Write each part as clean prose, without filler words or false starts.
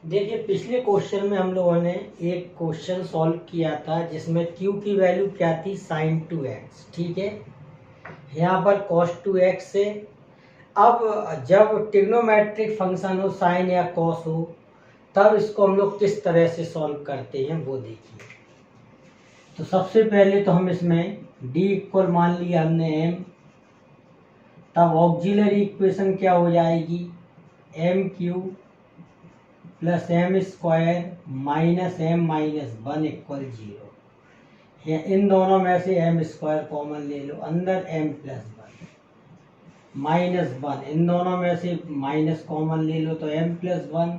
देखिए पिछले क्वेश्चन में हम लोगों ने एक क्वेश्चन सॉल्व किया था जिसमें q की वैल्यू क्या थी sin 2x। ठीक है, यहाँ पर cos 2x है। अब जब ट्रिग्नोमेट्रिक फंक्शन हो साइन या कॉस हो तब इसको हम लोग किस तरह से सॉल्व करते हैं वो देखिए। तो सबसे पहले तो हम इसमें d इक्वल मान लिया हमने m, तब ऑक्सिलरी इक्वेशन क्या हो जाएगी m³ plus M square minus M minus 1 equal 0। इन दोनों में से एम स्क्वायर कॉमन ले लो, अंदर एम प्लस 1 माइनस 1, इन दोनों में से माइनस कॉमन ले लो तो एम प्लस 1,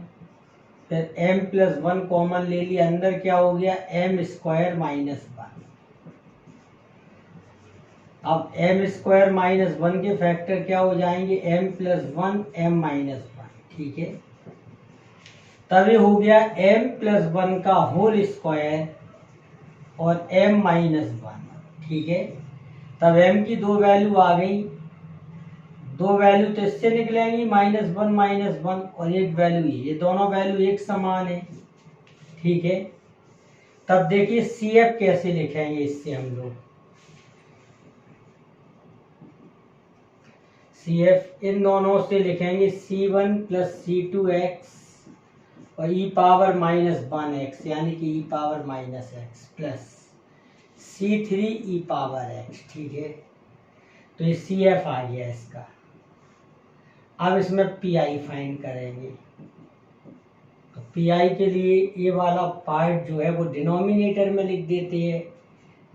फिर एम प्लस 1 कॉमन ले लिया, अंदर क्या हो गया एम स्क्वायर माइनस 1। अब एम स्क्वायर माइनस 1 के फैक्टर क्या हो जाएंगे एम प्लस 1 एम माइनस 1। ठीक है, तभी हो गया m प्लस 1 का होल स्क्वायर और m माइनस 1। ठीक है, तब m की दो वैल्यू आ गई, दो वैल्यू तो इससे निकलेंगी -1 और एक वैल्यू ये दोनों वैल्यू एक समान है। ठीक है, तब देखिए CF कैसे लिखेंगे इससे हम लोग। CF इन दोनों से लिखेंगे C1 प्लस C2x और e पावर -1x यानी कि e power -x plus C3 e power x। ठीक है, तो ये CF आ गया इसका। अब इसमें PI फाइंड करेंगे, तो PI के लिए ये वाला पार्ट जो है वो डिनोमिनेटर में लिख देते हैं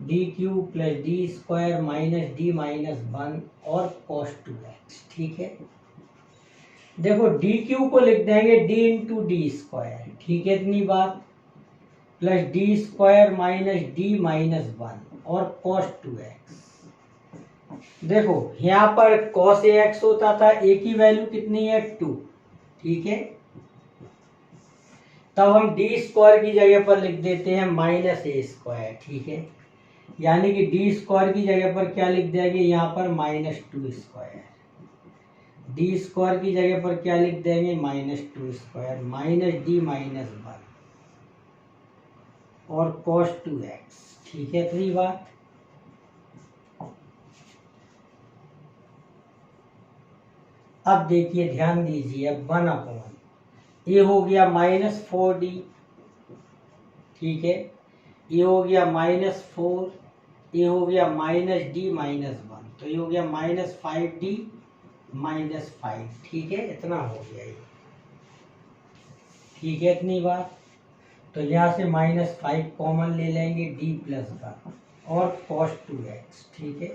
dq plus D square minus d minus 1 और cos 2x। ठीक है, देखो dq को लिख देंगे d इंटू डी स्क्वायर। ठीक है, इतनी बात, plus D square minus D minus 1 और cos 2x। देखो यहाँ पर cos ax होता था, a की वैल्यू कितनी है 2। ठीक है, तब हम डी स्क्वायर की जगह पर लिख देते हैं माइनस ए स्क्वायर। ठीक है, यानी कि डी स्क्वायर की जगह पर क्या लिख देंगे यहाँ पर -2 स्क्वायर, डी स्क्वायर की जगह पर क्या लिख देंगे -2 स्क्वायर माइनस डी माइनस 1 और cos 2x। ठीक है, इतनी बात। अब देखिए ध्यान दीजिए, अब 1/, ये हो गया -4d। ठीक है, ये हो गया -4, ये हो गया -d माइनस 1, तो ये हो गया -5d माइनस 5। ठीक है, इतना हो गया ये। ठीक है, इतनी बात। तो यहाँ से -5 कॉमन ले लेंगे d प्लस 1 और cos 2x। ठीक है,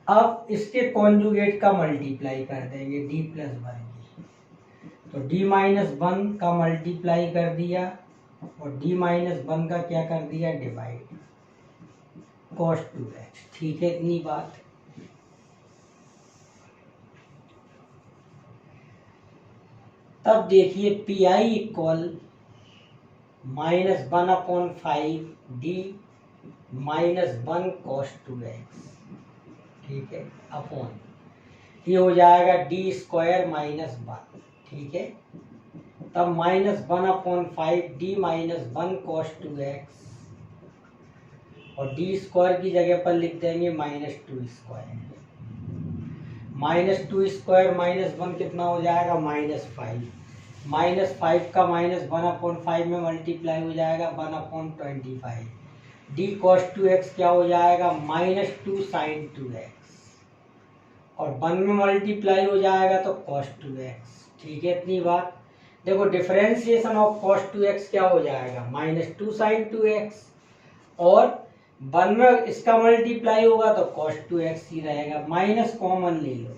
अब इसके कॉन्जुगेट का मल्टीप्लाई कर देंगे d प्लस 1 की, तो d माइनस 1 का मल्टीप्लाई कर दिया और d माइनस 1 का क्या कर दिया डिवाइड cos 2x। ठीक है, इतनी बात। तब देखिए PI equal -1/5 d minus 1 cos 2x। ठीक है, अपॉन ये हो जाएगा डी स्क्वायर माइनस 1। ठीक है, तब -1/5 d माइनस 1 cos 2x और डी स्क्वायर की जगह पर लिख देंगे -2 स्क्वायर, -2 स्क्वायर माइनस 1 कितना हो जाएगा -5, -5 का -1/5 में मल्टीप्लाई हो जाएगा 1/25, d cos 2x क्या हो जाएगा -2 sin 2x और 1 में मल्टीप्लाई हो जाएगा तो cos 2x। ठीक है, इतनी बात। देखो डिफरेंशिएशन ऑफ cos 2x क्या हो जाएगा -2 sin 2x और 1 में इसका मल्टीप्लाई होगा तो cos 2x ही रहेगा, माइनस कॉमन ले लो,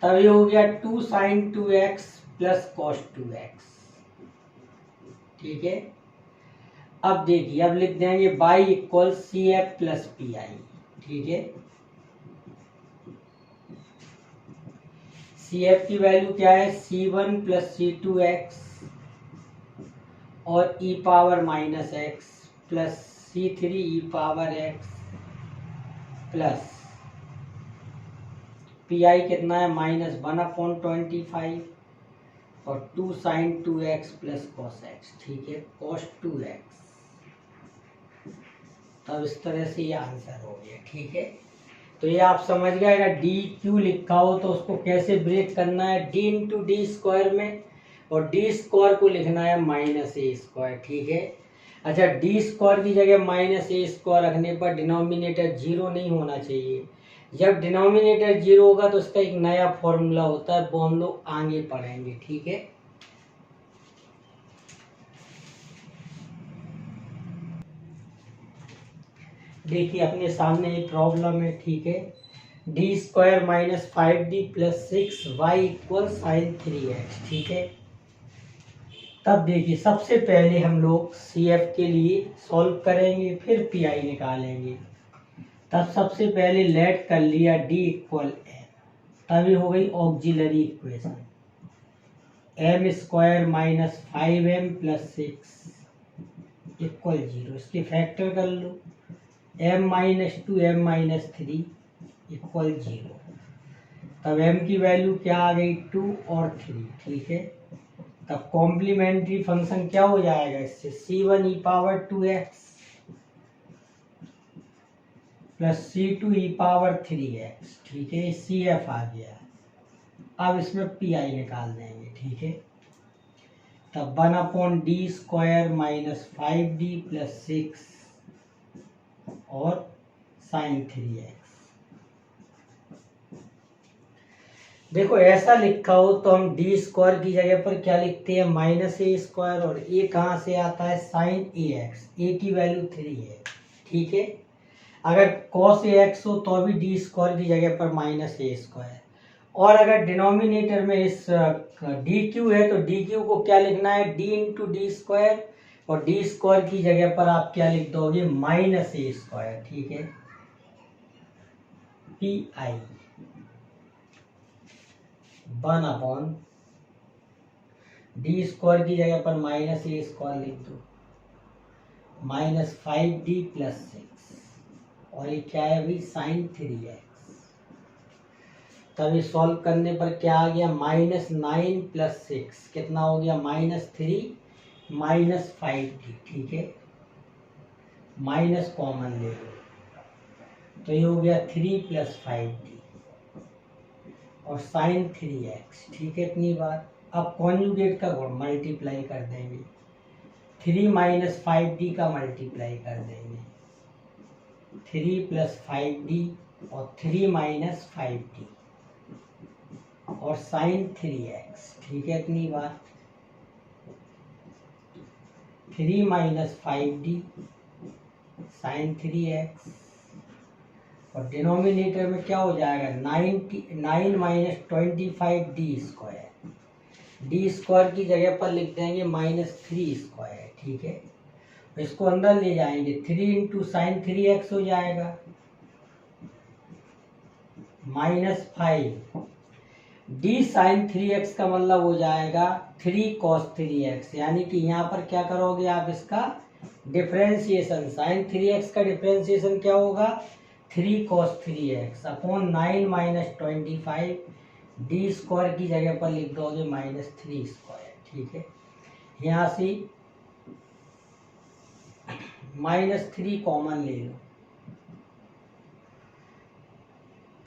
तब ये हो गया 2 sin 2x plus cos 2x। ठीक है, अब देखिए, अब लिख देंगे y equal CF plus PI। ठीक है, CF की वैल्यू क्या है C1 प्लस C2x और e power -x plus C3 e power x plus P आई कितना है -1/25 और 2 sin 2x plus cos x, ठीक है, cos 2x। तब इस तरह से ये आंसर हो गया, ठीक है। तो ये आप समझ गए, अगर डी क्यू लिखा हो तो उसको कैसे ब्रेक करना है, डी इंटू डी स्क्वायर में, और डी स्क्वायर को लिखना है -a², ठीक है। अच्छा, डी स्क्वायर की जगह -a² रखने पर डिनोमिनेटर 0 नहीं होना चाहिए। जब डिनोमिनेटर 0 होगा तो उसका एक नया फॉर्मूला होता है, वो हम लोग आगे पढ़ेंगे, ठीक है। देखिए अपने सामने एक प्रॉब्लम है, ठीक है। d² - 5d + 6y = sin 3x, ठीक है। तब देखिए सबसे पहले हम लोग CF के लिए सॉल्व करेंगे, फिर PI निकालेंगे। तब सबसे पहले लेट कर लिया D = M, तभी हो गई ऑक्सिलरी इक्वेशन, m² - 5m + 6 = 0। इसके फैक्टर कर लो, m - 2 m - 3 = 0। तब m की वैल्यू क्या आ गई, 2 और 3, ठीक है। तब कॉम्प्लीमेंट्री फंक्शन क्या हो जाएगा इससे, c1e⁻2x + c2e⁻3x, ठीक है। CF आ गया। अब इसमें PI निकाल देंगे, ठीक है। तब 1/d² - 5d + 6 और sin 3x। देखो ऐसा लिखा हो तो हम d² की जगह पर क्या लिखते हैं, -a², और a कहाँ से आता है, sin ax, a की वैल्यू 3 है, ठीक है। अगर cos ax हो तो भी d² की जगह पर -a², और अगर डिनोमिनेटर में इस dq है तो dq को क्या लिखना है, d इंटू d², और d² की जगह पर आप क्या लिख दोगे, -a², ठीक है। PI 1/d² की जगह पर -a² लिख दो, -5d + 6, और ये क्या है भाई, sin 3x। तभी सॉल्व करने पर क्या आ गया, -9 + 6 कितना हो गया, -3 - 5d, ठीक है। माइनस कॉमन ले लो तो ये हो गया 3 + 5d और sin 3x, ठीक है। इतनी बार अब कॉन्जुगेट का गुण मल्टीप्लाई कर देंगे, 3 - 5d का मल्टीप्लाई कर देंगे, 3 + 5d और 3 - 5d और sin 3x, ठीक है। इतनी बार 3 - 5d sin 3x, और डिनोमिनेटर में क्या हो जाएगा, 9 - 25d², d² की जगह पर लिख देंगे -3², ठीक है। इसको अंदर ले जाएंगे, 3 इंटू sin 3x हो जाएगा, -5 d sin 3x का मतलब हो जाएगा 3 cos 3x, यानी कि यहाँ पर क्या करोगे आप, इसका डिफरेंशिएशन, sin 3x का डिफरेंशिएशन क्या होगा, 3 cos 3x अपॉन 9 - 25 d² की जगह पर लिख दोगे -3², ठीक है। यहाँ से -3 कॉमन ले लो,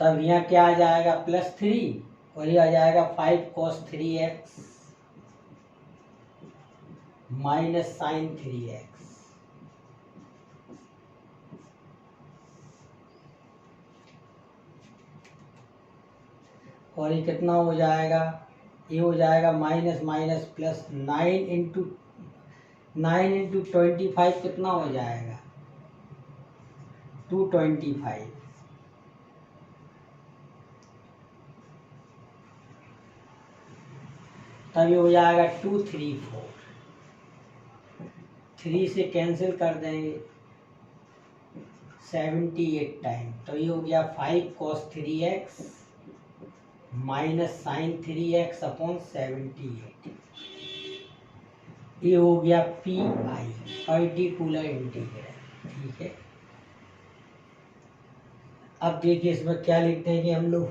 तब यहाँ क्या आ जाएगा, +3, और ये आ जाएगा 5 cos 3x - sin 3x, और ये कितना हो जाएगा, ये हो जाएगा माइनस प्लस 9 इंटू 25 कितना हो जाएगा, 225, तब ये हो जाएगा 234, 3 से कैंसिल कर देंगे 78 टाइम, तो ये हो गया 5 cos 3x - sin 3x upon 78, ये हो गया PI, पर्टिकुलर इंटीग्रल, ठीक है। अब देखिए इसमें क्या लिख देंगे हम लोग,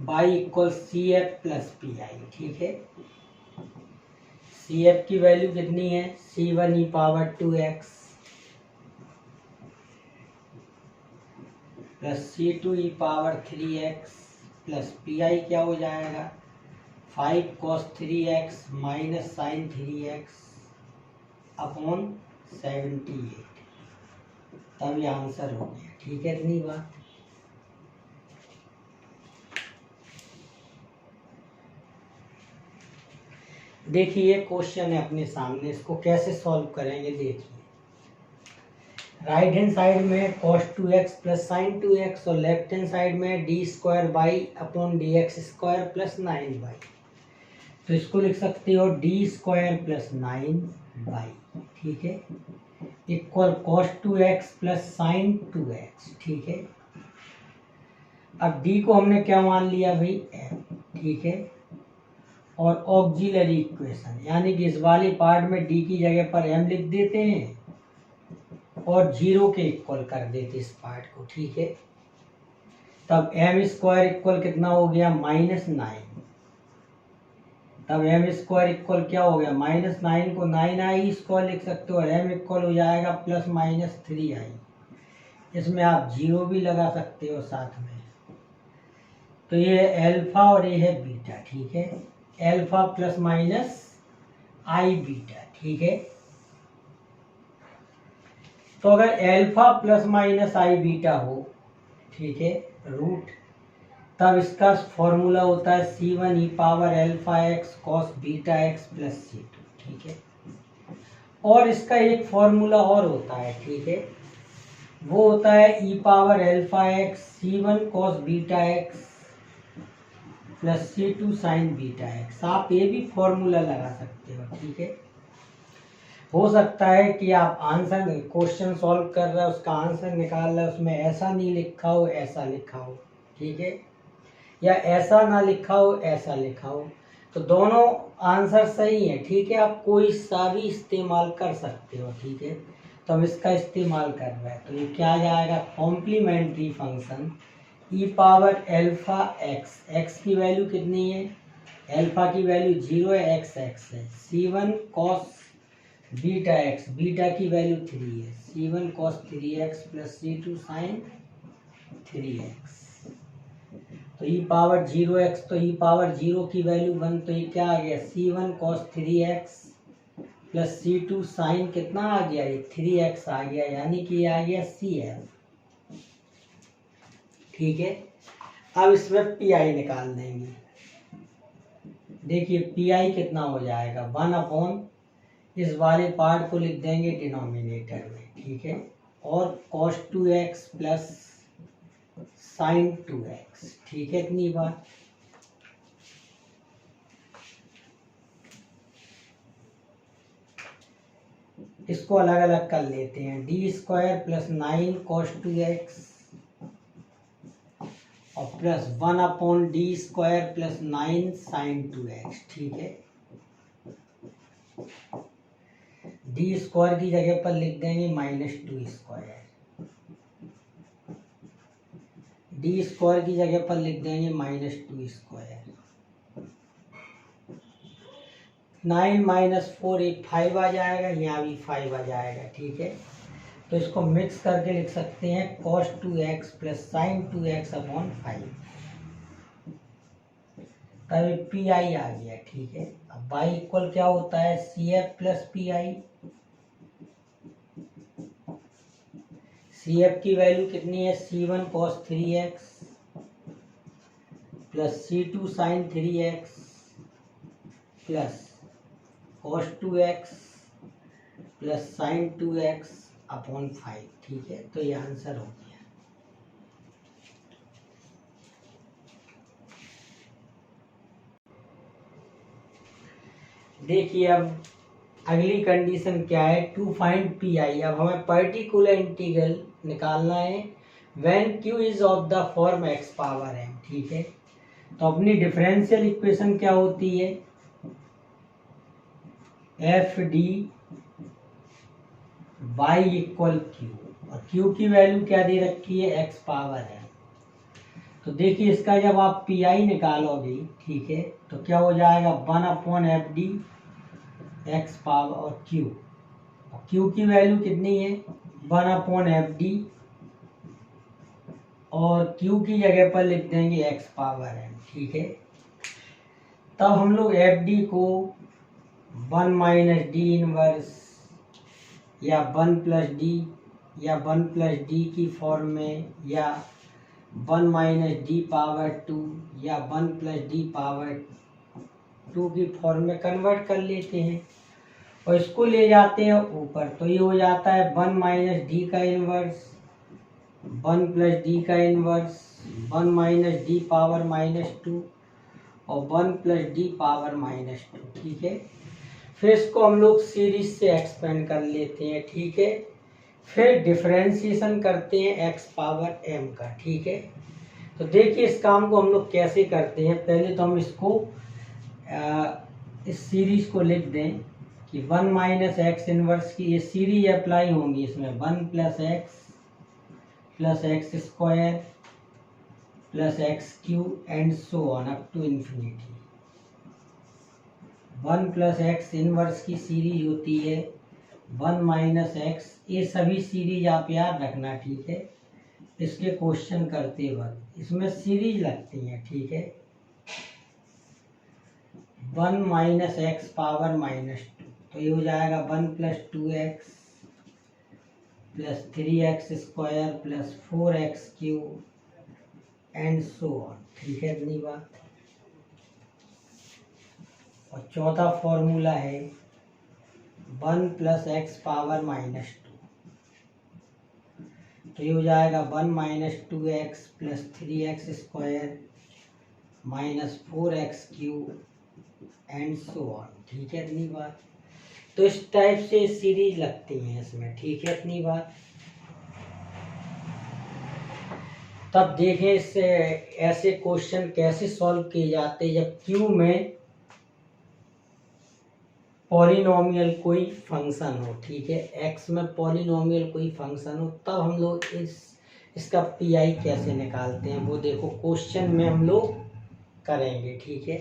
y equal C F plus P I. ठीक है, सी एफ की वैल्यू कितनी है, C one e power 2x plus C two e power 3x plus P I क्या हो जाएगा 5 cos 3x minus sign 3x upon 78। तब ये आंसर हो गया। ठीक है, इतनी बात। देखिए ये क्वेश्चन है अपने सामने, इसको कैसे सॉल्व करेंगे। देखिए राइट हैंड साइड में cos 2x plus sine 2x और लेफ्ट हैंड साइड में D square by upon D x square plus 9y। तो इसको लिख सकते हो डी स्क्वायर प्लस 9y। ठीक है, equal cos 2x plus sine 2x। ठीक है, अब d को हमने क्या मान लिया भाई, m। ठीक है, और ऑक्सिलरी इक्वेशन यानी कि इस वाले पार्ट में d की जगह पर m लिख देते हैं और 0 के इक्वल कर देते इस पार्ट को। ठीक है, तब एम स्क्वायर इक्वल कितना हो गया -9। तब एम स्क्वायर इक्वल क्या हो गया -9 को 9i स्क्वायर लिख सकते हो, एम इक्वल हो जाएगा +-3i। इसमें आप 0 भी लगा सकते हो साथ में। तो ये अल्फा और ये है बीटा। ठीक है, alpha plus minus i beta. ठीक है, तो अगर alpha plus minus i beta हो, ठीक है, रूट, तब इसका फॉर्मूला होता है c1 ई power alpha x cos beta x plus c2। ठीक है, और इसका एक फॉर्मूला और होता है। ठीक है, वो होता है e power alpha x c1 cos beta x plus c2 sine beta x. आप ये भी फॉर्मूला लगा सकते हो। ठीक है, हो सकता है कि आप आंसर क्वेश्चन सॉल्व कर रहे हो, उसका आंसर निकाल रहे हो, उसमें ऐसा नहीं लिखा हो ऐसा लिखा हो। ठीक है, या ऐसा ना लिखा हो ऐसा लिखा हो, तो दोनों आंसर सही है। ठीक है, आप कोई सा भी इस्तेमाल कर सकते हो। ठीक है, तो हम इसका इस्तेमाल कर रहे हैं, तो ये क्या आ जाएगा कॉम्प्लीमेंट्री फंक्शन ई पावर अल्फा एक्स। एक्स की वैल्यू कितनी है, अल्फा की वैल्यू 0 है, एक्स एक्स है, c1 cos beta x, beta की वैल्यू 3 है, c1 cos 3x plus c2 sine 3x। तो ई पावर 0x, तो ई पावर 0 की वैल्यू 1, तो ये क्या आ गया c1 cos 3x plus c2 sign कितना आ गया, ये 3x आ गया, यानी कि ये आ गया cf। ठीक है, अब इसमें पी निकाल देंगे। देखिए पी कितना हो जाएगा 1 इस वाले पार्ट को लिख देंगे डिनोमिनेटर में। ठीक है, और cos 2x plus sine 2x। ठीक है, इतनी बात। इसको अलग अलग कर लेते हैं, D square plus 9 cos 2x और plus 1/d square plus 9 sign 2x। ठीक है, डी स्क्वायर की जगह पर लिख देंगे -2 स्क्वायर, डी स्क्वायर की जगह पर लिख देंगे -2 स्क्वायर। 9 - 4 एक 5 आ जाएगा, यहाँ भी 5 आ जाएगा। ठीक है, तो इसको मिक्स करके लिख सकते हैं cos 2x plus sine 2x upon 5। तब पी आई आ गया। ठीक है, अब y इक्वल क्या होता है C F plus P I. C F की वैल्यू कितनी है c1 cos 3x plus c2 sine 3x plus cos 2x plus sine 2x upon 5। ठीक है, तो ये आंसर हो गया। देखिए अब अगली कंडीशन क्या है, टू फाइंड पी आई। अब हमें पर्टिकुलर इंटीग्रल निकालना है when Q is of the form X power M. ठीक है, तो अपनी डिफरेंशियल इक्वेशन क्या होती है, F D Y equal Q, और क्यू की वैल्यू क्या दे रखी है एक्स पावर है। तो देखिए इसका जब आप पी आई निकालोगे, ठीक है, तो क्या हो जाएगा 1/FD एक्स पावर और क्यू की वैल्यू कितनी है 1/FD, और क्यू की जगह पर लिख देंगे एक्स पावर एम, ठीक है। तब हम लोग एफ डी को 1 माइनस डी इनवर्स या 1 प्लस डी या 1 प्लस डी की फॉर्म में, या 1 माइनस डी पावर 2 या 1 प्लस डी पावर 2 की फॉर्म में कन्वर्ट कर लेते हैं और इसको ले जाते हैं ऊपर। तो ये हो जाता है 1 माइनस डी का इनवर्स, 1 प्लस डी का इनवर्स, 1 माइनस डी पावर -2 और 1 प्लस डी पावर -2, ठीक है। फिर इसको हम लोग सीरीज से एक्सपेंड कर लेते हैं, ठीक है। फिर डिफरेंशिएशन करते हैं एक्स पावर एम का, ठीक है। तो देखिए इस काम को हम लोग कैसे करते हैं। पहले तो हम इसको इस सीरीज को लिख दें कि 1 माइनस एक्स इनवर्स की ये सीरीज अप्लाई होंगी इसमें 1 plus X square plus X cube and so on up to infinity. 1 plus X inverse की सीरीज होती है 1 माइनस एक्स, ये सभी सीरीज आप याद रखना, ठीक है। इसके क्वेश्चन करते वक्त इसमें सीरीज लगती है, ठीक है। 1 माइनस एक्स पावर -2, तो ये हो जाएगा 1 plus 2x plus 3x square plus 4x cube and so on, ठीक है इतनी बात। और चौथा फॉर्मूला है 1 प्लस एक्स पावर -2, तो ये हो जाएगा 1 minus 2x plus 3x square minus 4x cube and so on, ठीक है इतनी बात। तो इस टाइप से सीरीज लगती हैं इसमें, ठीक है इतनी बात। तब देखें इससे ऐसे क्वेश्चन कैसे सॉल्व किए जाते हैं जब क्यू में पॉलिनोमियल कोई फंक्शन हो, ठीक है। एक्स में पॉलिनोमियल कोई फंक्शन हो, तब हम लोग इसका पीआई कैसे निकालते हैं वो देखो क्वेश्चन में हम लोग करेंगे, ठीक है।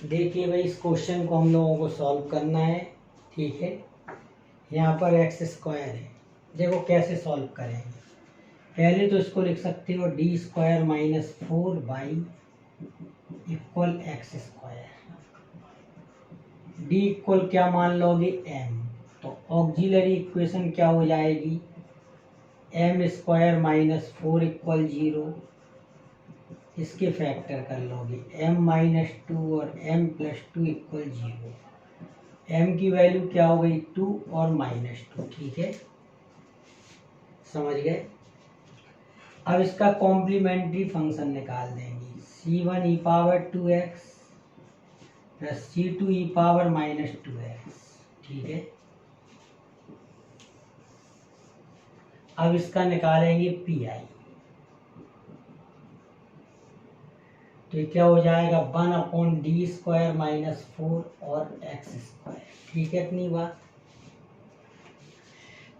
देखिए भाई इस क्वेश्चन को हम लोगों को सॉल्व करना है, ठीक है। यहाँ पर एक्स स्क्वायर है, देखो कैसे सॉल्व करेंगे। पहले तो इसको लिख सकते हो D square minus 4 equal x square. D equal क्या मान लोगे एम, तो ऑक्सिलरी इक्वेशन क्या हो जाएगी एम स्क्वायर माइनस 4 इक्वल 0। इसके फैक्टर कर लोगे m माइनस 2 और m प्लस 2 इक्वल 0। m की वैल्यू क्या हो गई 2 और -2, ठीक है, समझ गए। अब इसका कॉम्प्लीमेंट्री फंक्शन निकाल देंगे c1 e power 2x plus c2 e power -2x, ठीक है। अब इसका निकालेंगे पीआई, तो ये क्या हो जाएगा 1/d स्क्वायर माइनस 4 और एक्स स्क्वायर, ठीक है इतनी बात।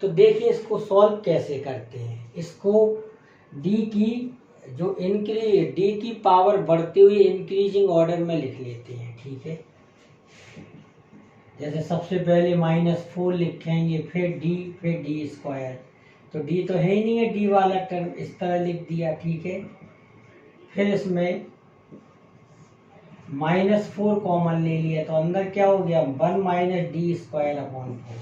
तो देखिए इसको सॉल्व कैसे करते हैं। इसको d की पावर बढ़ती हुई इंक्रीजिंग ऑर्डर में लिख लेते हैं, ठीक है। जैसे सबसे पहले -4 लिखेंगे, फिर d, फिर d स्क्वायर, तो d तो है ही नहीं है, d वाला टर्म इस तरह लिख दिया, ठीक है। फिर इसमें -4 कॉमन ले लिया, तो अंदर क्या हो गया 1 माइनस डी स्क्वायर अपॉन 4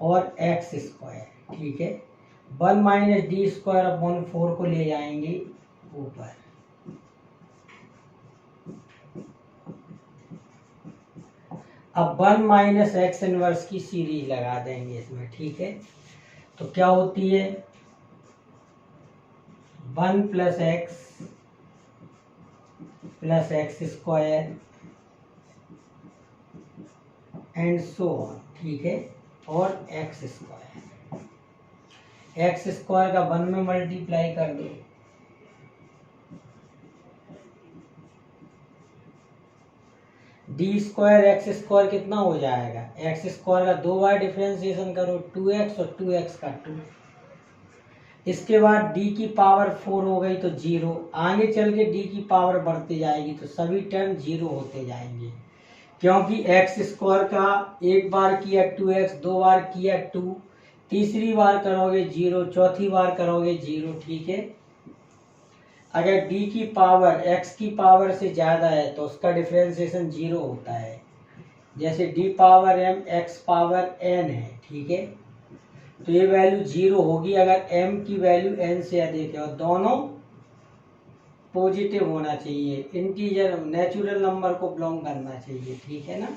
और एक्स स्क्वायर, ठीक है। 1 माइनस डी स्क्वायर अपॉन 4 को ले जाएंगे ऊपर, अब 1 माइनस एक्स इनवर्स की सीरीज लगा देंगे इसमें, ठीक है। तो क्या होती है 1 plus x plus X square and so on, ठीक है, और एक्स स्क्वायर का 1 में मल्टीप्लाई कर दो, डी स्क्वायर एक्स स्क्वायर कितना हो जाएगा, एक्स स्क्वायर का 2 बार डिफ्रेंसिएशन करो 2x और 2x का 2। इसके बाद d की पावर 4 हो गई तो 0, आगे चल के d की पावर बढ़ती जाएगी तो सभी टर्म 0 होते जाएंगे, क्योंकि एक्स स्क्वायर का एक बार किया 2x, 2 बार किया 2, तीसरी बार करोगे 0, चौथी बार करोगे 0। ठीक है, अगर d की पावर x की पावर से ज़्यादा है तो उसका डिफ्रेंसिएशन 0 होता है, जैसे d power m x power n है। ठीक है, तो ये वैल्यू 0 होगी अगर m की वैल्यू n से अधिक है और दोनों पॉजिटिव होना चाहिए, इंटीजर नेचुरल नंबर को बिलोंग करना चाहिए। ठीक है ना,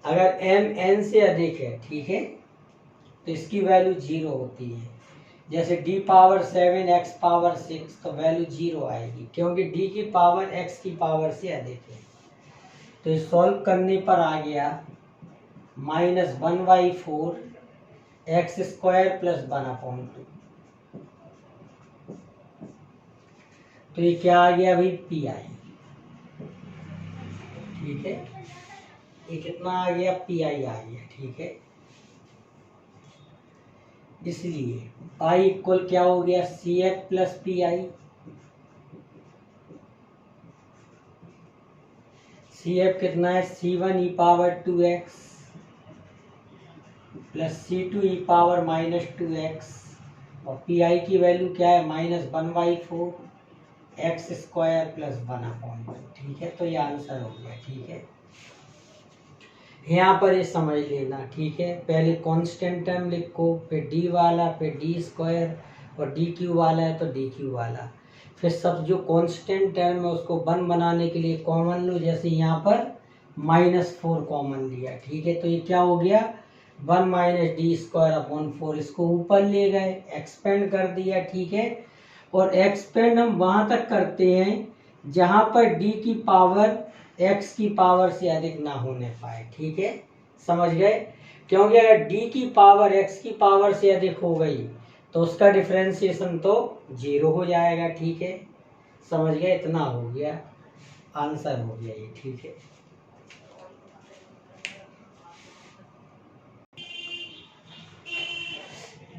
अगर m n से अधिक है, ठीक है, तो इसकी वैल्यू 0 होती है। जैसे d पावर 7 x पावर 6 तो वैल्यू 0 आएगी, क्योंकि d की पावर x की पावर से अधिक है। तो ये सॉल्व करने पर आ गया -1/4 एक्स स्क्वायर प्लस 1/2। तो ये क्या आ गया भाई, पी आई। ठीक है, ये कितना आ गया, पी आई आ गया। ठीक है, इसलिए आई इक्वल क्या हो गया, C F plus P I. C F कितना है, C1 ई power 2x plus C2 E power -2x, और पी आई की वैल्यू क्या है, -1/4 एक्स स्क्वायर प्लस 1/2। ठीक है, तो ये आंसर हो गया। ठीक है, यहाँ पर ये समझ लेना। ठीक है, पहले कांस्टेंट टर्म लिखो, फिर डी वाला, फिर डी स्क्वायर, और डी क्यू वाला है तो डी क्यू वाला, फिर सब जो कांस्टेंट टर्म है उसको 1 बनाने के लिए कॉमन लो, जैसे यहाँ पर -4 कॉमन लिया। ठीक है, तो ये क्या हो गया, 1 - डी स्क्वायर अपॉन 4, इसको ऊपर ले गए, एक्सपेंड कर दिया। ठीक है, और एक्सपेंड हम वहाँ तक करते हैं जहाँ पर डी की पावर एक्स की पावर से अधिक ना होने पाए। ठीक है, समझ गए, क्योंकि अगर डी की पावर एक्स की पावर से अधिक हो गई तो उसका डिफरेंशिएशन तो 0 हो जाएगा। ठीक है, समझ गए, इतना हो गया, आंसर हो गया ये। ठीक है,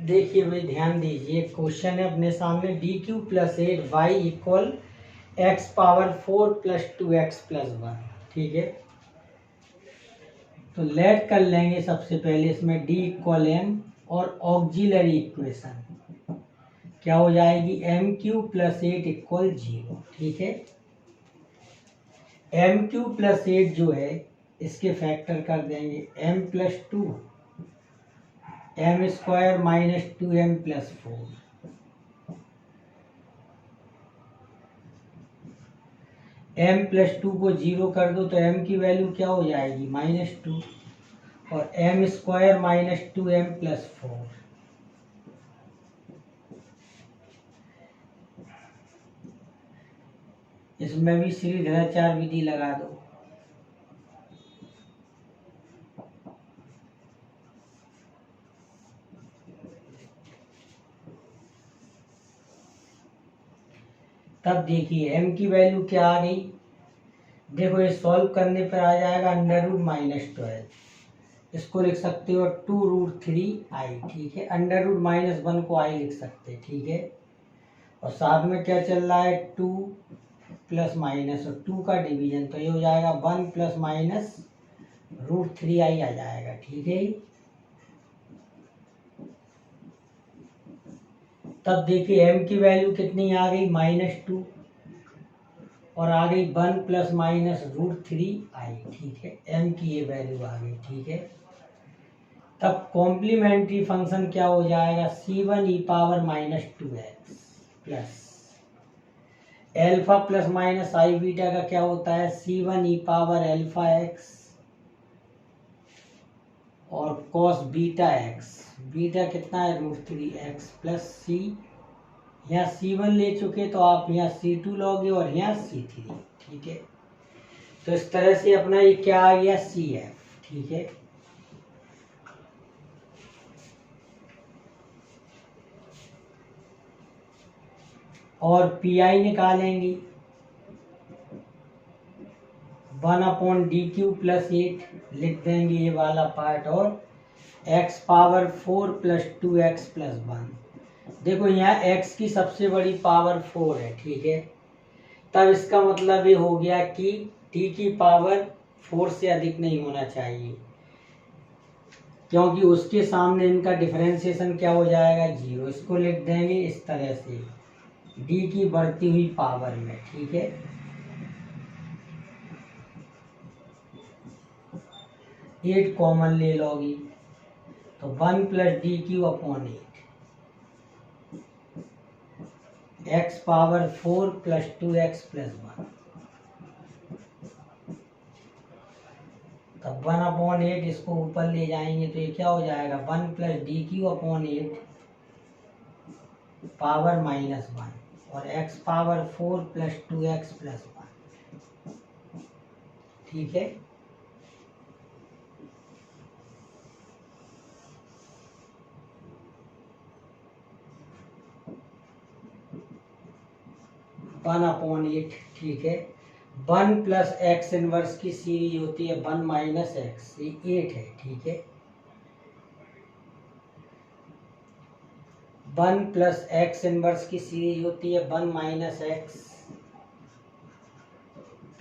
देखिए भाई ध्यान दीजिए, क्वेश्चन है अपने सामने, D Q plus 8 Y equal X power 4 plus 2x plus 1। ठीक है, तो लेट कर लेंगे सबसे पहले इसमें डी इक्वल एम और ऑक्सिलरी इक्वेशन क्या हो जाएगी, एम क्यू प्लस 8 इक्वल 0। ठीक है, एम क्यू प्लस 8 जो है इसके फैक्टर कर देंगे, m plus 2 m square -2m plus 4। m plus 2 को 0 कर दो तो m की वैल्यू क्या हो जाएगी, -2, और m स्क्वायर -2m प्लस 4। इसमें भी श्रीधराचार्य विधि लगा दो। तब देखिए m की वैल्यू क्या आ गई, देखो ये सॉल्व करने पर आ जाएगा √-12, इसको लिख सकते हो 2√3i। ठीक है, √-1 को i लिख सकते हैं। ठीक है, और साथ में क्या चल रहा है, 2 प्लस माइनस और 2 का डिवीजन, तो ये हो जाएगा 1 प्लस माइनस √3i आ जाएगा। ठीक है, तब देखिए m की वैल्यू कितनी आ गई, -2, और आ गई 1 प्लस माइनस √3i। ठीक है, m की ये वैल्यू आ गई। ठीक है, तब कॉम्प्लीमेंट्री फंक्शन क्या हो जाएगा, C1 E power -2x plus alpha plus minus i beta का क्या होता है, C1 ई पावर अल्फा x और कॉस बीटा x, बीटा कितना है, √3x प्लस c, यहाँ C1 ले चुके तो आप यहाँ C2 लोगे और यहाँ C3। ठीक है, तो इस तरह से अपना ये क्या आ गया, CF। ठीक है, और PI निकालेंगे, 1/d³ + 8 लिख देंगे ये वाला पार्ट, और x⁴ + 2x + 1। देखो यहाँ x की सबसे बड़ी पावर 4 है, ठीक है। तब इसका मतलब ये हो गया कि t की पावर 4 से अधिक नहीं होना चाहिए, क्योंकि उसके सामने इनका डिफरेंशिएशन क्या हो जाएगा, 0। इसको लिख देंगे इस तरह से, d की बढ़ती हुई पावर में, ठीक है। 8 कॉमन ले लोगी तो 1 + d³/8 x⁴ + 2x + 1। तब 1/8 इसको ऊपर ले जाएंगे तो ये क्या हो जाएगा, 1 + d³/8 पावर -1 और x⁴ + 2x + 1, ठीक है। वन अपॉन 8, ठीक है। 1 + x⁻⁻ की सीरीज होती है 1 - x, ये 8 है, ठीक है। 1 + x⁻⁻ की सीरीज होती है 1 - x +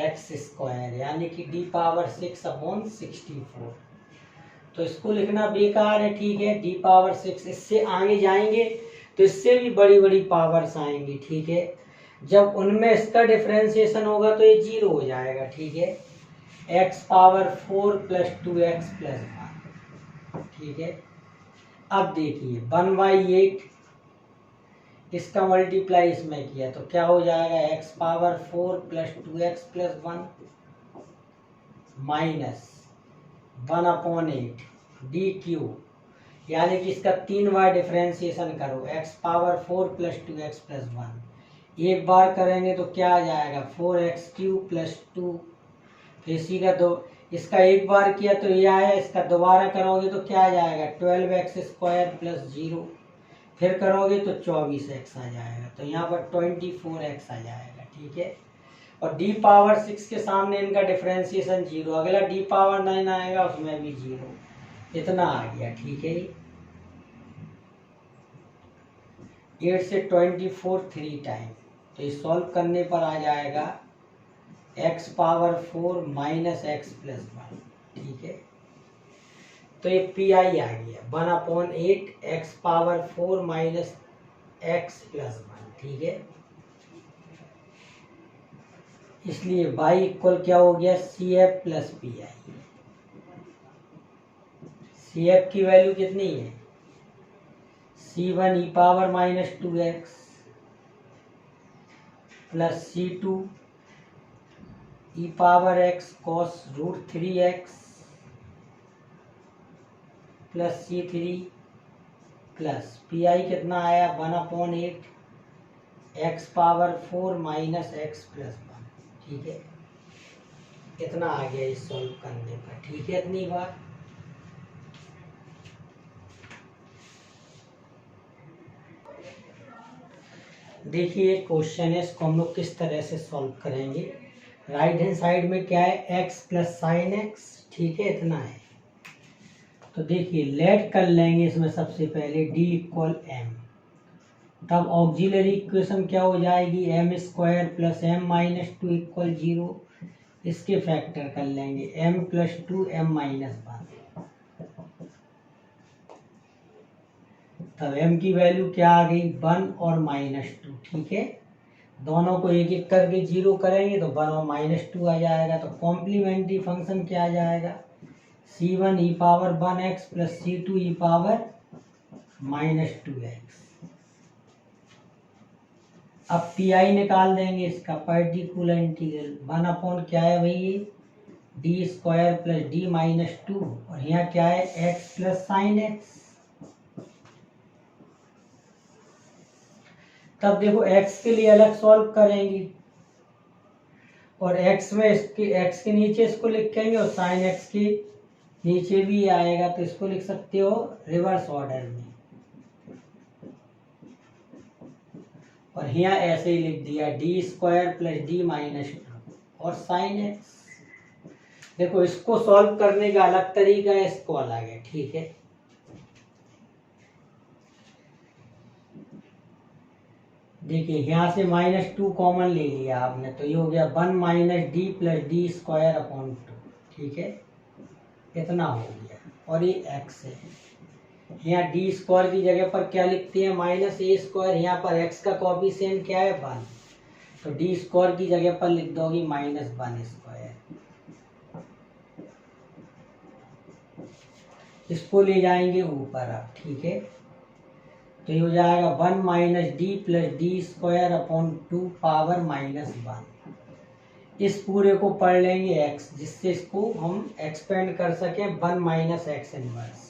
x², यानी कि d⁻6/64। तो इसको लिखना बेकार है, ठीक है। d⁻6, इससे आगे जाएंगे तो इससे भी बड़ी बड़ी पावर्स आएंगी, ठीक है। जब उनमें इसका डिफरेंशिएशन होगा तो ये 0 हो जाएगा, ठीक है। x⁴ + 2x + 1, ठीक है। अब देखिए 1/8, इसका मल्टीप्लाई इसमें किया तो क्या हो जाएगा, x⁴ + 2x + 1 माइनस 1/8 d³, यानी कि इसका 3 बार डिफरेंशिएशन करो, x⁴ + 2x + 1। एक बार करेंगे तो क्या आ जाएगा, 4x³ + 2। फिर इसी का दो, इसका एक बार किया तो ये आया, इसका दोबारा करोगे तो क्या आ जाएगा, 12x² + 0। फिर करोगे तो 24x आ जाएगा, तो यहाँ पर 24x आ जाएगा, ठीक है। और d⁻6 के सामने इनका डिफरेंशिएशन 0, अगला d⁻9 आएगा उसमें भी 0, इतना आ गया, ठीक है। 8 से 24 3 टाइम, तो ये सॉल्व करने पर आ जाएगा x⁴ - x + 1, ठीक है। तो ये PI आ गया 1/8 x⁴ - x + 1, ठीक है। इसलिए y इक्वल क्या हो गया, CF + PI। CF की वैल्यू कितनी है, C1 e⁻ -2x + C2 e⁻x cos √3x + C3 plus PI कितना आया, 1/8 x⁴ - x + 1, ठीक है। कितना आ गया इस सॉल्व करने पर, ठीक है। इतनी बार देखिए क्वेश्चन है, इसको हम लोग किस तरह से सॉल्व करेंगे। राइट हैंड साइड में क्या है, x + sin x, ठीक है, इतना है। तो देखिए लेट कर लेंगे इसमें सबसे पहले d = m, तब ऑक्सिलरी इक्वेशन क्या हो जाएगी, m² + m - 2 = 0। इसके फैक्टर कर लेंगे, m + 2 m - 1, तब m की वैल्यू क्या आ गई, 1 और -2, ठीक है। दोनों को एक एक करके 0 करेंगे तो 1 और -2 आ जाएगा। तो कॉम्प्लीमेंट्री फंक्शन क्या आ जाएगा, C1 e⁻1x + C2 e⁻−2x। अब PI निकाल देंगे इसका, पर्टिकुलर इंटीग्रल 1 क्या है भाई, d² + d - 2, और यहाँ क्या है, x + sin x। तब देखो x के लिए अलग सॉल्व करेंगे, और x में इसके x के नीचे इसको लिखेंगे और sin x के नीचे भी आएगा, तो इसको लिख सकते हो रिवर्स ऑर्डर में। और यहाँ ऐसे ही लिख दिया, d² + d - 2, और साइन एक्स। देखो इसको सॉल्व करने का अलग तरीका है, इसको अलग है, ठीक है। देखिए यहाँ से -2 कॉमन ले लिया आपने, तो ये हो गया 1 - d + d² / 2, ठीक है, इतना हो गया। और ये x है, यहाँ d² की जगह पर क्या लिखते हैं, -a²। यहाँ पर x का कोएफिशिएंट क्या है, 1, तो d² की जगह पर लिख दोगे -1²। इसको ले जाएंगे ऊपर अब, ठीक है, तो ये हो जाएगा 1 - d + d² / 2 पावर -1। इस पूरे को पढ़ लेंगे x, जिससे इसको हम एक्सपेंड कर सकें 1 - x इनवर्स,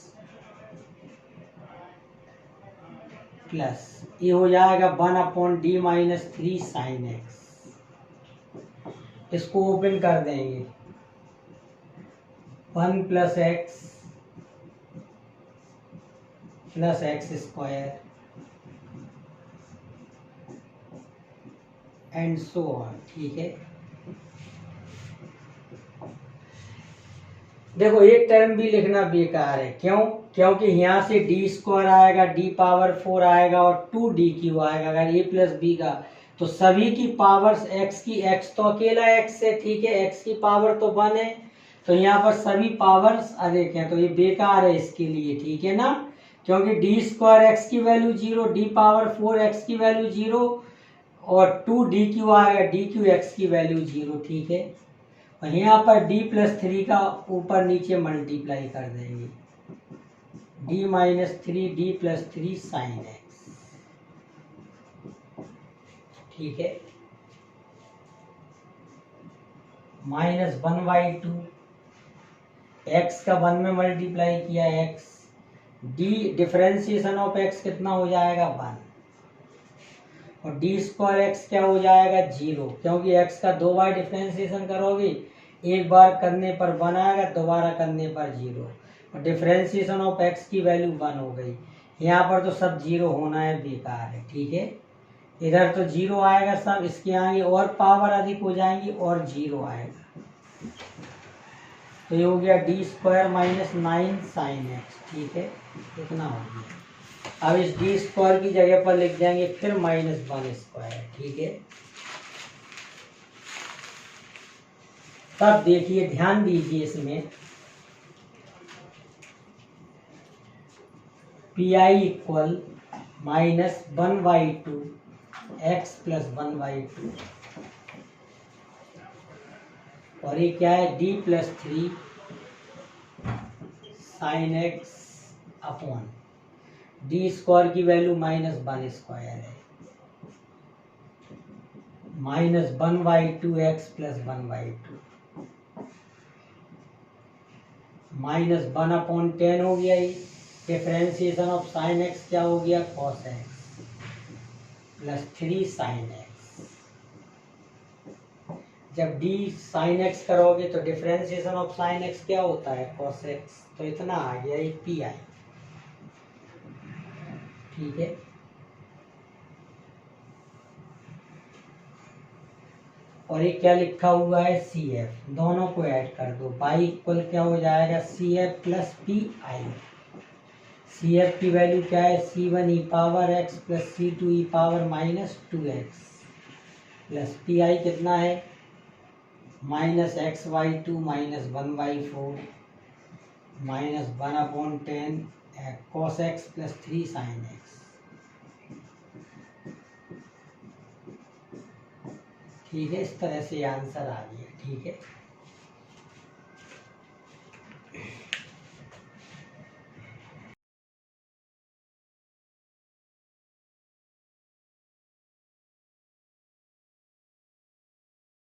प्लस ये हो जाएगा 1/d - 3 sin x। इसको ओपन कर देंगे, 1 + x + x² and so on, ठीक है। देखो एक टर्म भी लिखना बेकार है, क्यों, क्योंकि यहाँ से d² आएगा, d⁴ आएगा और 2dq आएगा। अगर a + b का, तो सभी की पावर्स x की, x तो अकेला x है, ठीक है, x की पावर तो 1 है, तो यहाँ पर सभी पावर्स अधिक हैं, तो ये बेकार है इसके लिए, ठीक है ना, क्योंकि d² x की वैल्यू 0, d⁴ x की वैल्यू 0 और 2dq आएगा, dq x की वैल्यू 0, ठीक है। और यहाँ पर d + 3 का ऊपर नीचे मल्टीप्लाई कर देंगे, d - 3 d + 3 sin x, ठीक है, -1/2 x का 1 में मल्टीप्लाई किया x, d differentiation of x कितना हो जाएगा, 1, और d² x क्या हो जाएगा, 0, क्योंकि x का 2 बार डिफरेंशिएशन करोगे, एक बार करने पर 1 आएगा, दोबारा करने पर 0, और डिफरेंशिएशन ऑफ x की वैल्यू 1 हो गई। यहाँ पर तो सब 0 होना है, बेकार है, ठीक है, इधर तो 0 आएगा सब, इसके आगे और पावर अधिक हो जाएंगी और 0 आएगा, तो ये हो गया d² - 9 sin x, ठीक है, इतना हो गया। अब इस d² की जगह पर लिख देंगे फिर -1², ठीक है। तब देखिए, ध्यान दीजिए, इसमें pi = -1/2 x + 1/2, और ये क्या है, d + 3 sin x upon d² की वैल्यू -1² है, -1/2 x + 1/2 -1/10 हो गया। ये डिफरेंशिएशन ऑफ साइन एक्स क्या हो गया, cos x + 3 sin x। जब d sin x करोगे तो डिफरेंशिएशन ऑफ साइन x क्या होता है, cos x, तो इतना आ गया ये pi, ठीक है। और ये क्या लिखा हुआ है, CF, दोनों को ऐड कर दो, बाई इक्वल क्या हो जाएगा, CF + PI। CF की वैल्यू क्या है, C1e⁻x + C2e⁻−2x प्लस PI कितना है, -x/2 - 1/4 -1/10 cos x + 3 sin x, ठीक है। इस तरह से आंसर आ गया, ठीक है।